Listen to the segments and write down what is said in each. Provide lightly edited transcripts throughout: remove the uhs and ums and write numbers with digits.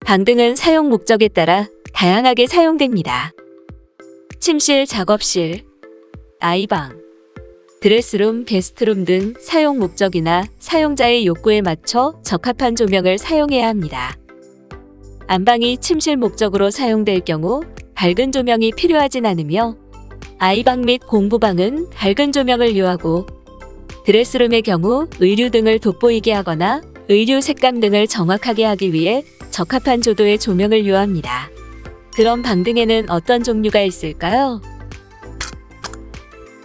방등은 사용 목적에 따라 다양하게 사용됩니다. 침실, 작업실, 아이방, 드레스룸, 게스트룸 등 사용 목적이나 사용자의 욕구에 맞춰 적합한 조명을 사용해야 합니다. 안방이 침실 목적으로 사용될 경우 밝은 조명이 필요하진 않으며 아이방 및 공부방은 밝은 조명을 요하고 드레스룸의 경우 의류 등을 돋보이게 하거나 의류 색감 등을 정확하게 하기 위해 적합한 조도의 조명을 요합니다. 그럼 방등에는 어떤 종류가 있을까요?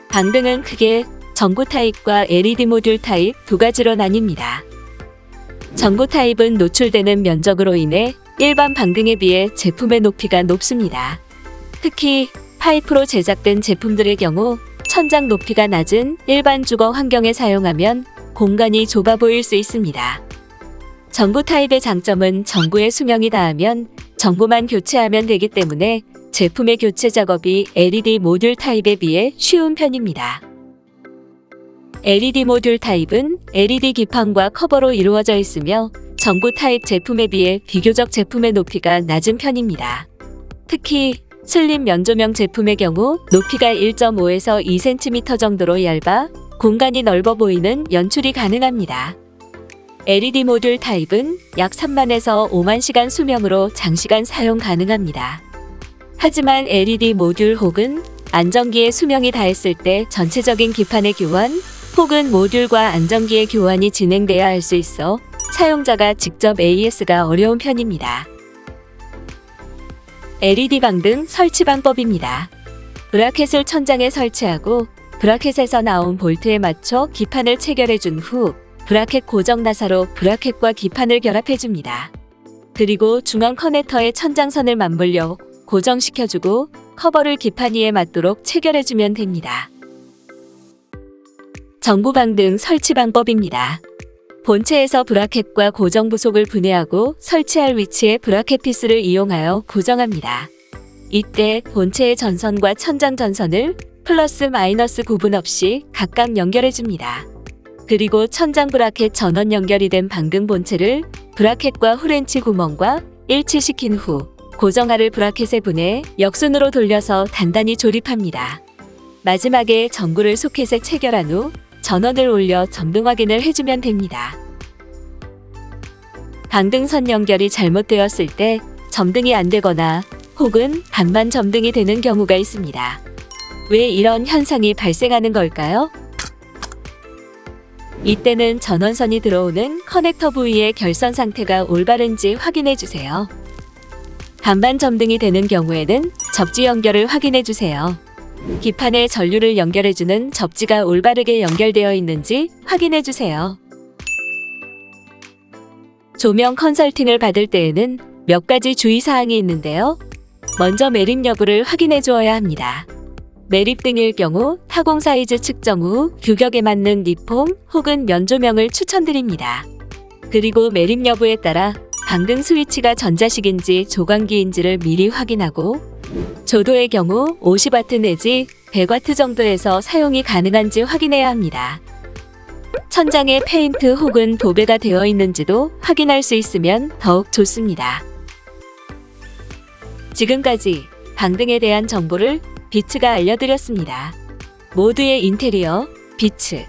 방등은 크게 전구 타입과 LED 모듈 타입 두 가지로 나뉩니다. 전구 타입은 노출되는 면적으로 인해 일반 방등에 비해 제품의 높이가 높습니다. 특히 파이프로 제작된 제품들의 경우 천장 높이가 낮은 일반 주거 환경에 사용하면 공간이 좁아 보일 수 있습니다. 전구 타입의 장점은 전구의 수명이 닿으면 전구만 교체하면 되기 때문에 제품의 교체 작업이 LED 모듈 타입에 비해 쉬운 편입니다. LED 모듈 타입은 LED 기판과 커버로 이루어져 있으며 전구 타입 제품에 비해 비교적 제품의 높이가 낮은 편입니다. 특히 슬림 면조명 제품의 경우 높이가 1.5에서 2cm 정도로 얇아 공간이 넓어 보이는 연출이 가능합니다. LED 모듈 타입은 약 3만에서 5만 시간 수명으로 장시간 사용 가능합니다. 하지만 LED 모듈 혹은 안전기의 수명이 다했을 때 전체적인 기판의 교환 혹은 모듈과 안전기의 교환이 진행돼야 할 수 있어 사용자가 직접 AS가 어려운 편입니다. LED 방등 설치 방법입니다. 브라켓을 천장에 설치하고 브라켓에서 나온 볼트에 맞춰 기판을 체결해준 후 브라켓 고정 나사로 브라켓과 기판을 결합해줍니다. 그리고 중앙 커넥터에 천장선을 맞물려 고정시켜주고 커버를 기판 위에 맞도록 체결해주면 됩니다. 전구 방등 설치 방법입니다. 본체에서 브라켓과 고정 부속을 분해하고 설치할 위치에 브라켓 피스를 이용하여 고정합니다. 이때 본체의 전선과 천장 전선을 플러스 마이너스 구분 없이 각각 연결해줍니다. 그리고 천장 브라켓 전원 연결이 된 방등 본체를 브라켓과 후렌치 구멍과 일치시킨 후 고정알을 브라켓에 분해 역순으로 돌려서 단단히 조립합니다. 마지막에 전구를 소켓에 체결한 후 전원을 올려 점등 확인을 해주면 됩니다. 방등선 연결이 잘못되었을 때 점등이 안 되거나 혹은 반만 점등이 되는 경우가 있습니다. 왜 이런 현상이 발생하는 걸까요? 이때는 전원선이 들어오는 커넥터 부위의 결선 상태가 올바른지 확인해 주세요. 반반 점등이 되는 경우에는 접지 연결을 확인해 주세요. 기판에 전류를 연결해주는 접지가 올바르게 연결되어 있는지 확인해 주세요. 조명 컨설팅을 받을 때에는 몇 가지 주의사항이 있는데요. 먼저 매립 여부를 확인해 주어야 합니다. 매립 등일 경우 타공 사이즈 측정 후 규격에 맞는 리폼 혹은 면조명을 추천드립니다. 그리고 매립 여부에 따라 방등 스위치가 전자식인지 조광기인지를 미리 확인하고 조도의 경우 50W 내지 100W 정도에서 사용이 가능한지 확인해야 합니다. 천장에 페인트 혹은 도배가 되어 있는지도 확인할 수 있으면 더욱 좋습니다. 지금까지 방등에 대한 정보를 비츠가 알려드렸습니다. 모두의 인테리어, 비츠.